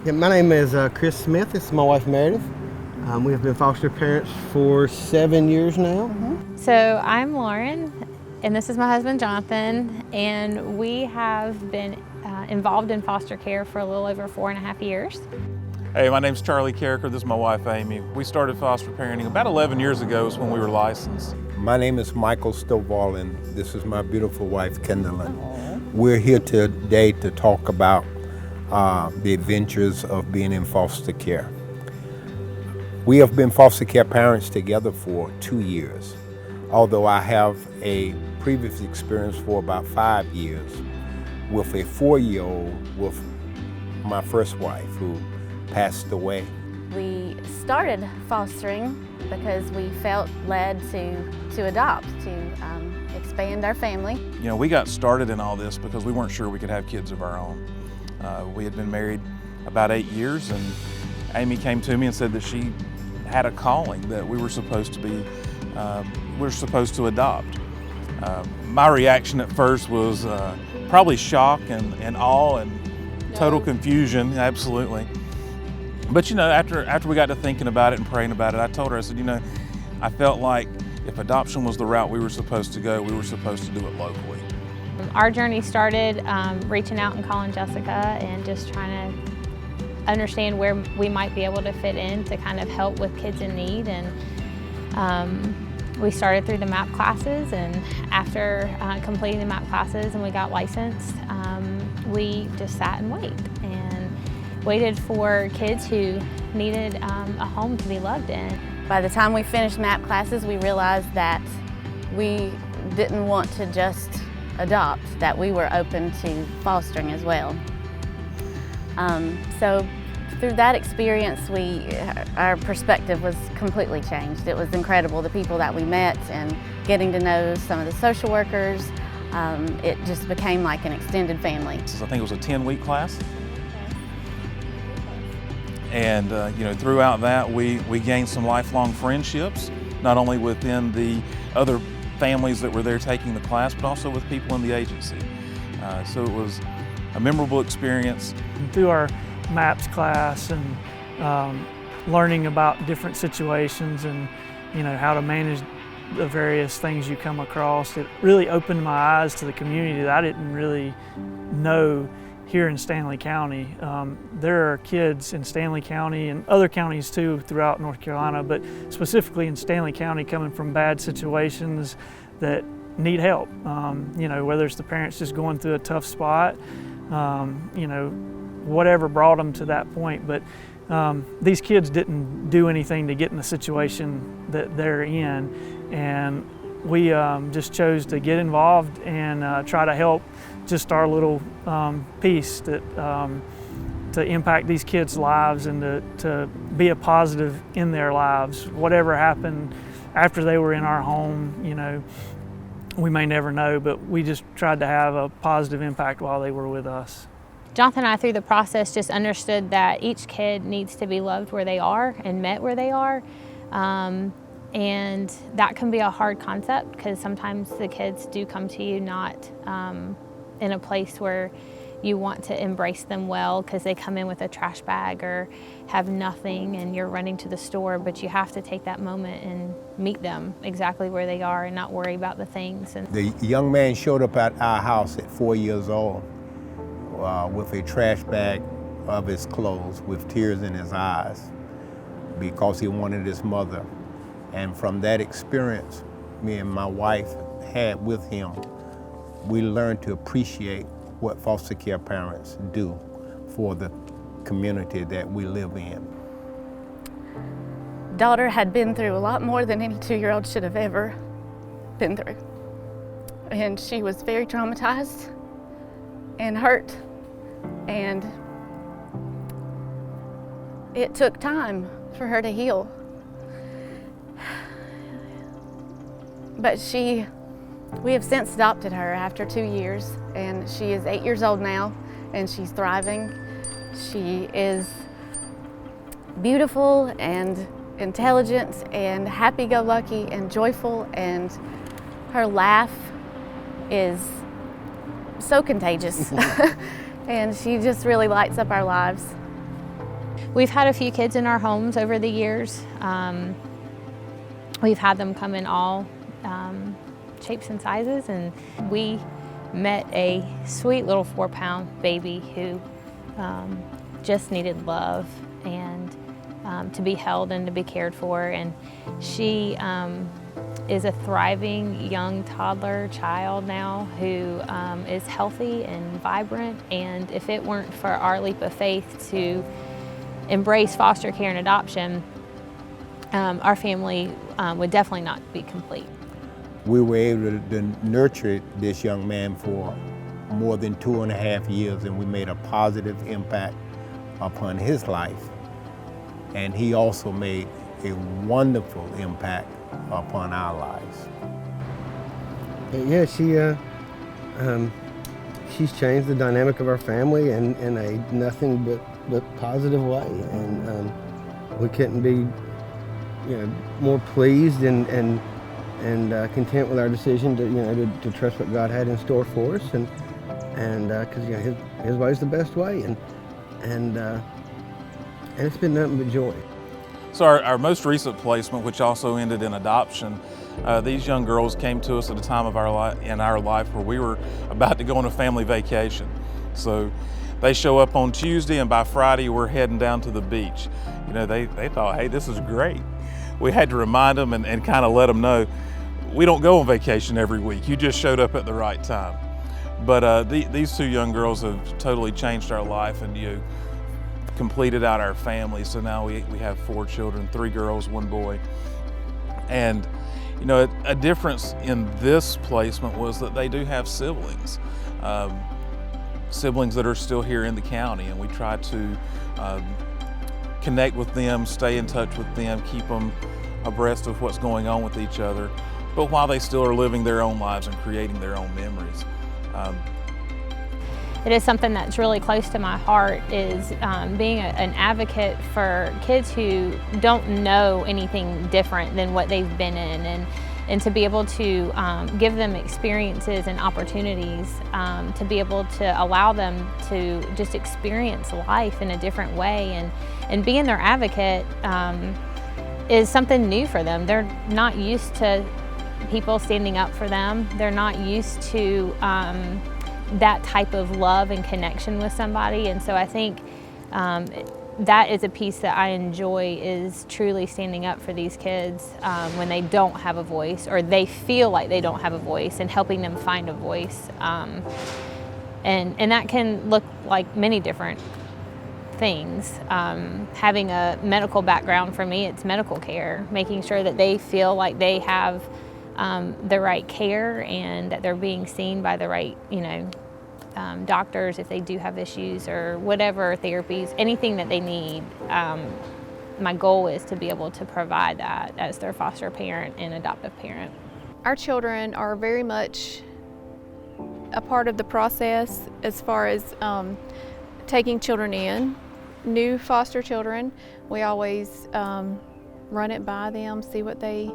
Yeah, my name is Chris Smith. This is my wife Meredith. We have been foster parents for 7 years now. So I'm Lauren, and this is my husband Jonathan, and we have been involved in foster care for a little over 4.5 years. Hey, my name's Charlie Carricker. This is my wife Amy. We started foster parenting about 11 years ago is when we were licensed. My name is Michael Stovall, and this is my beautiful wife Kendallin. We're here today to talk about the adventures of being in foster care. We have been foster care parents together for 2 years, although I have a previous experience for about 5 years with a 4-year-old with my first wife who passed away. We started fostering because we felt led to adopt, to expand our family. You know, we got started in all this because we weren't sure we could have kids of our own. We had been married about 8 years, and Amy came to me and said that she had a calling that we were supposed to adopt. My reaction at first was probably shock and awe and total confusion, absolutely. But you know, after we got to thinking about it and praying about it, I told her, I said, you know, I felt like if adoption was the route we were supposed to go, we were supposed to do it locally. Our journey started reaching out and calling Jessica and just trying to understand where we might be able to fit in to kind of help with kids in need. And we started through the MAP classes, and after completing the MAP classes and we got licensed, we just sat and waited for kids who needed a home to be loved in. By the time we finished MAP classes, we realized that we didn't want to just adopt, that we were open to fostering as well. So through that experience, our perspective was completely changed. It was incredible, the people that we met and getting to know some of the social workers. It just became like an extended family. I think it was a 10-week class. And you know, throughout that, we gained some lifelong friendships, not only within the other families that were there taking the class, but also with people in the agency. So it was a memorable experience. Through our MAPS class and learning about different situations and how to manage the various things you come across, it really opened my eyes to the community that I didn't really know here in Stanley County. There are kids in Stanley County and other counties too throughout North Carolina, but specifically in Stanley County, coming from bad situations that need help. Whether it's the parents just going through a tough spot, whatever brought them to that point. But these kids didn't do anything to get in the situation that they're in, and we just chose to get involved and try to help just our little piece to impact these kids' lives and to be a positive in their lives. Whatever happened after they were in our home, we may never know, but we just tried to have a positive impact while they were with us. Jonathan and I, through the process, just understood that each kid needs to be loved where they are and met where they are. And that can be a hard concept because sometimes the kids do come to you not in a place where you want to embrace them well because they come in with a trash bag or have nothing and you're running to the store, but you have to take that moment and meet them exactly where they are and not worry about the things. And The young man showed up at our house at 4 years old with a trash bag of his clothes with tears in his eyes because he wanted his mother. And from that experience me and my wife had with him, we learned to appreciate what foster care parents do for the community that we live in. Daughter had been through a lot more than any 2-year-old should have ever been through. And she was very traumatized and hurt. And it took time for her to heal. But we have since adopted her after 2 years, and she is 8 years old now, and she's thriving. She is beautiful and intelligent and happy-go-lucky and joyful, and her laugh is so contagious. And she just really lights up our lives. We've had a few kids in our homes over the years. We've had them come in all shapes and sizes, and we met a sweet little 4-pound baby who just needed love and to be held and to be cared for. And she is a thriving young toddler child now who is healthy and vibrant. And if it weren't for our leap of faith to embrace foster care and adoption, our family would definitely not be complete. We were able to nurture this young man for more than 2.5 years, and we made a positive impact upon his life. And he also made a wonderful impact upon our lives. Yeah, she's changed the dynamic of our family in a nothing but positive way, and we couldn't be more pleased and content with our decision to trust what God had in store for us, and because His way is the best way, and it's been nothing but joy. So our most recent placement, which also ended in adoption, these young girls came to us at a time of in our life where we were about to go on a family vacation. So they show up on Tuesday, and by Friday we're heading down to the beach. They thought, hey, this is great. We had to remind them and kind of let them know, we don't go on vacation every week. You just showed up at the right time. But these two young girls have totally changed our life and completed out our family. So now we have 4 children, 3 girls, 1 boy. And a difference in this placement was that they do have siblings. Siblings that are still here in the county, and we try to connect with them, stay in touch with them, keep them abreast of what's going on with each other, but while they still are living their own lives and creating their own memories. It is something that's really close to my heart, is being an advocate for kids who don't know anything different than what they've been in, and to be able to give them experiences and opportunities, to be able to allow them to just experience life in a different way, and being their advocate is something new for them. They're not used to people standing up for them. They're not used to that type of love and connection with somebody, and so I think that is a piece that I enjoy, is truly standing up for these kids when they don't have a voice, or they feel like they don't have a voice, and helping them find a voice. And that can look like many different things. Having a medical background, for me, it's medical care, making sure that they feel like they have the right care and that they're being seen by the right, doctors if they do have issues or whatever, therapies, anything that they need. My goal is to be able to provide that as their foster parent and adoptive parent. Our children are very much a part of the process as far as taking children in. New foster children, we always run it by them, see what they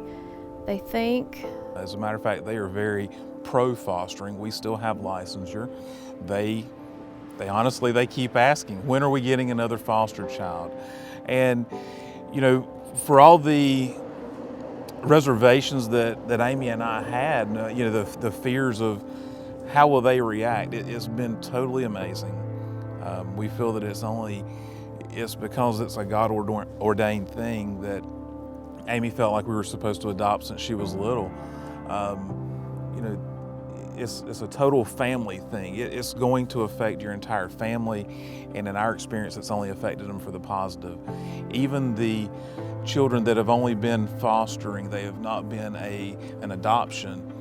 think. As a matter of fact, they are very pro-fostering. We still have licensure. They honestly, they keep asking, when are we getting another foster child? And for all the reservations that Amy and I had, the fears of how will they react, it's been totally amazing. We feel that it's because it's a God-ordained thing that Amy felt like we were supposed to adopt since she was little. It's a total family thing. It's going to affect your entire family, and in our experience, it's only affected them for the positive. Even the children that have only been fostering, they have not been an adoption,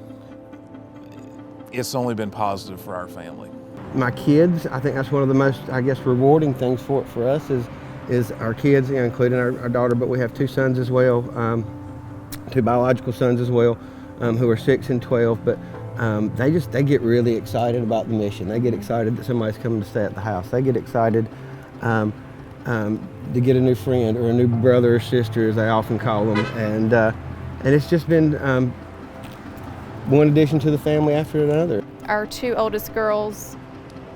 it's only been positive for our family. My kids, I think that's one of the most, rewarding things for us is our kids, including our daughter, but we have 2 sons as well, 2 biological sons as well, who are 6 and 12, but they get really excited about the mission. They get excited that somebody's coming to stay at the house. They get excited to get a new friend or a new brother or sister, as I often call them, and it's just been one addition to the family after another. Our 2 oldest girls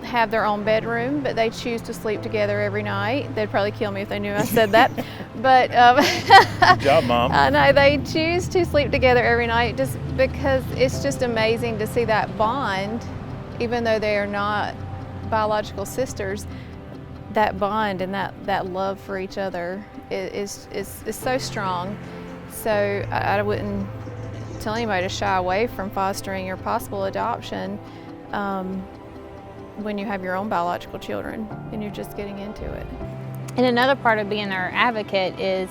have their own bedroom, but they choose to sleep together every night. They'd probably kill me if they knew I said that. But Good job, Mom. I know they choose to sleep together every night just because it's just amazing to see that bond, even though they are not biological sisters. That bond and that love for each other is so strong. So I wouldn't tell anybody to shy away from fostering or possible adoption when you have your own biological children and you're just getting into it. And another part of being our advocate is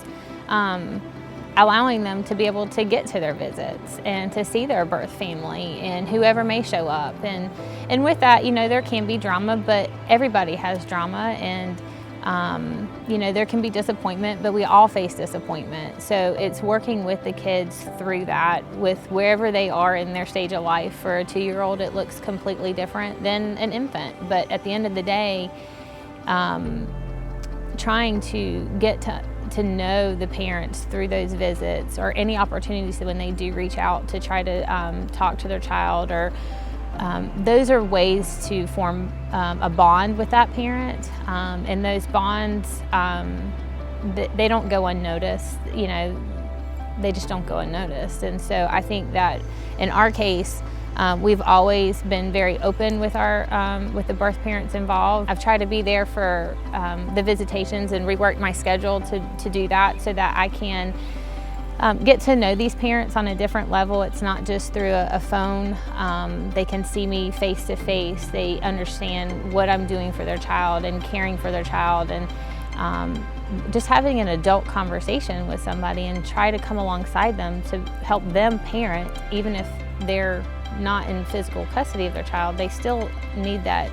allowing them to be able to get to their visits and to see their birth family and whoever may show up. And with that, you know, there can be drama, but everybody has drama, and you know, there can be disappointment, but we all face disappointment. So it's working with the kids through that, with wherever they are in their stage of life. For a 2-year-old, it looks completely different than an infant. But at the end of the day, trying to get to know the parents through those visits, or any opportunities when they do reach out to try to talk to their child, or those are ways to form a bond with that parent, and those bonds, they don't go unnoticed. You know, they just don't go unnoticed. And so I think that in our case, we've always been very open with with the birth parents involved. I've tried to be there for the visitations and rework my schedule to do that, so that I can get to know these parents on a different level. It's not just through a phone. They can see me face to face. They understand what I'm doing for their child and caring for their child, and just having an adult conversation with somebody and try to come alongside them to help them parent. Even if they're not in physical custody of their child, they still need that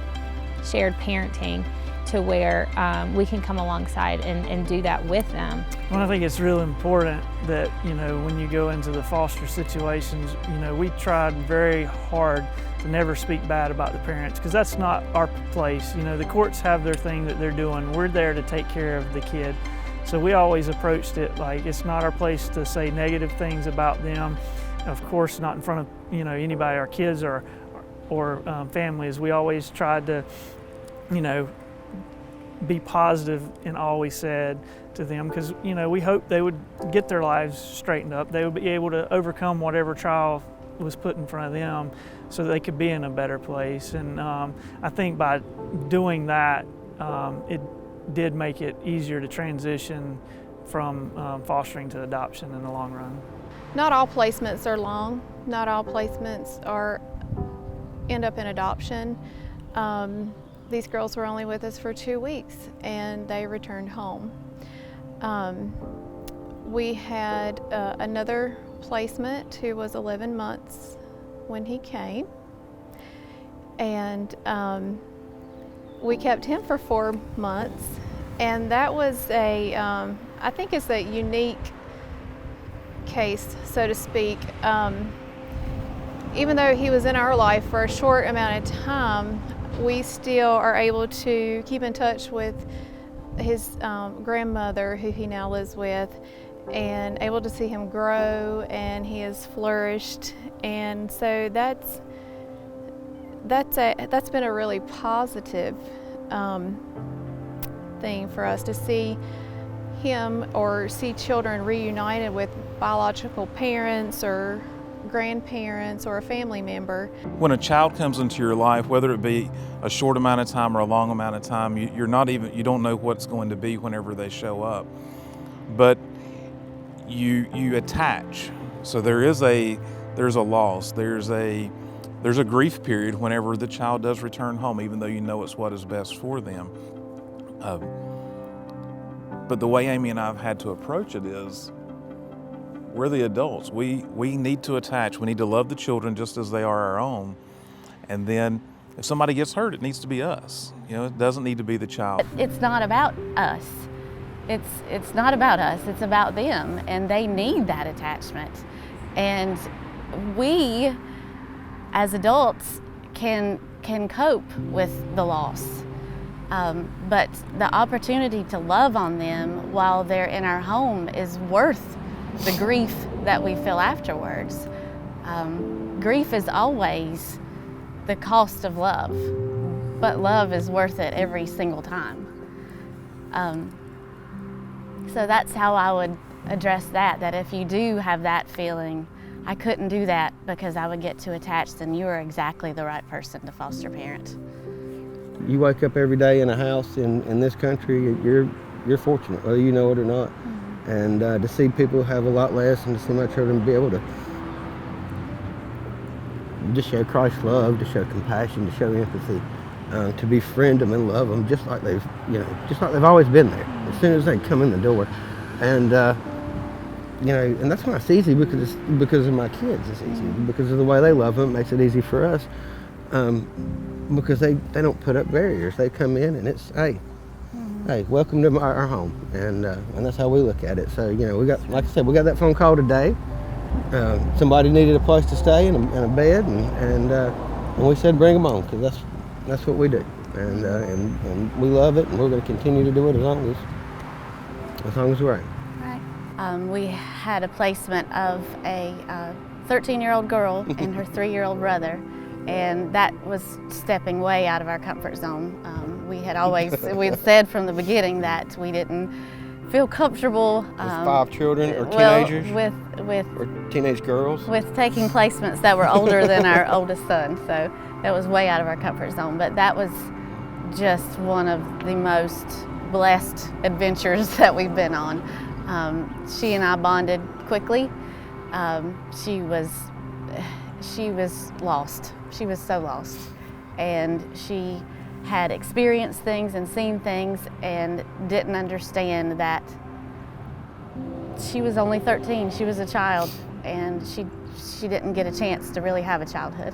shared parenting, to where we can come alongside and do that with them. Well, I think it's really important that, you know, when you go into the foster situations, you know, we tried very hard to never speak bad about the parents, because that's not our place. You know, the courts have their thing that they're doing. We're there to take care of the kid. So we always approached it like it's not our place to say negative things about them. Of course, not in front of, you know, anybody, our kids or families. We always tried to, you know, be positive in all we said to them, because, you know, we hoped they would get their lives straightened up. They would be able to overcome whatever trial was put in front of them, so they could be in a better place. And I think by doing that, it did make it easier to transition from fostering to adoption in the long run. Not all placements are long. Not all placements end up in adoption. These girls were only with us for 2 weeks and they returned home. We had another placement who was 11 months when he came, and we kept him for 4 months, and that was I think it's a unique case, so to speak. Even though he was in our life for a short amount of time, we still are able to keep in touch with his grandmother, who he now lives with, and able to see him grow, and he has flourished. And so that's been a really positive thing for us, to see him or see children reunited with biological parents or grandparents or a family member. When a child comes into your life, whether it be a short amount of time or a long amount of time, you don't know what's going to be whenever they show up, but you attach. So there's a loss, there's a grief period whenever the child does return home, even though you know it's what is best for them. But the way Amy and I have had to approach it is, we're the adults. We need to attach. We need to love the children just as they are our own. And then if somebody gets hurt, it needs to be us. You know, it doesn't need to be the child. It's not about us. It's not about us. It's about them, and they need that attachment. And we, as adults, can cope with the loss. But the opportunity to love on them while they're in our home is worth the grief that we feel afterwards. Grief is always the cost of love. but love is worth it every single time. So that's how I would address that, that if you do have that feeling, I couldn't do that because I would get too attached, and you are exactly the right person to foster parent. You wake up every day in a house in this country, you're fortunate, whether you know it or not. And to see people have a lot less, and to see my children be able to show Christ's love, to show compassion, to show empathy, to befriend them and love them just like they've always been there as soon as they come in the door. And and that's why it's easy, because of my kids. It's easy because of the way they love them. It makes it easy for us, because they don't put up barriers. They come in and it's hey, welcome to our home, and that's how we look at it. So we got, like I said, we got that phone call today. Somebody needed a place to stay and a bed, and we said bring them on, because that's what we do, and we love it, and we're going to continue to do it as long as we're able. Right. We had a placement of a 13-year-old girl and her 3-year-old brother, and that was stepping way out of our comfort zone. We had said from the beginning that we didn't feel comfortable. With 5 children or teenagers? Or teenage girls? With taking placements that were older than our oldest son, so that was way out of our comfort zone. But that was just one of the most blessed adventures that we've been on. She and I bonded quickly. She was lost. She was so lost, and she had experienced things and seen things and didn't understand that she was only 13. She was a child, and she didn't get a chance to really have a childhood.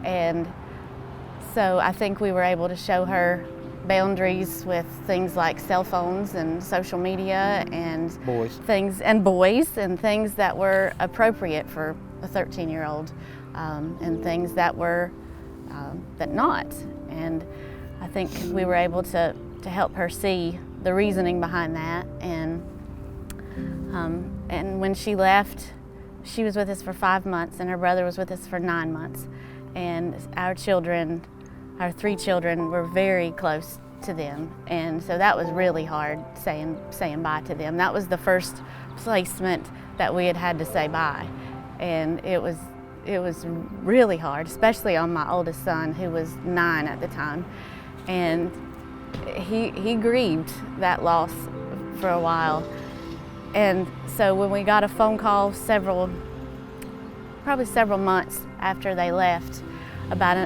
And so I think we were able to show her boundaries with things like cell phones and social media and boys and things that were appropriate for a 13-year-old, and things that were that not. And I think we were able to help her see the reasoning behind that. And when she left, she was with us for 5 months, and her brother was with us for 9 months. And our 3 children were very close to them, and so that was really hard saying bye to them. That was the first placement that we had to say bye, and it was really hard, especially on my oldest son, who was 9 at the time, and he grieved that loss for a while. And so when we got a phone call probably several months after they left about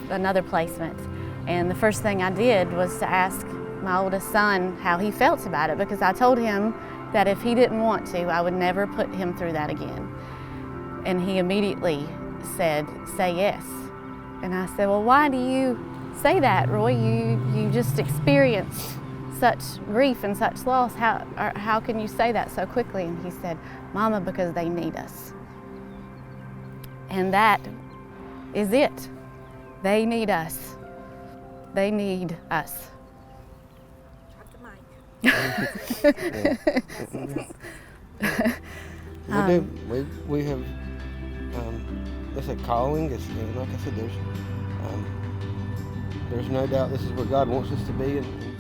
another placement, and the first thing I did was to ask my oldest son how he felt about it, because I told him that if he didn't want to, I would never put him through that again. And he immediately said, "Say yes." And I said, "Well, why do you say that, Roy? You just experienced such grief and such loss. How can you say that so quickly?" And he said, "Mama, because they need us." And that is it. They need us. They need us. We have it's a calling. It's, like I said, there's no doubt this is where God wants us to be, and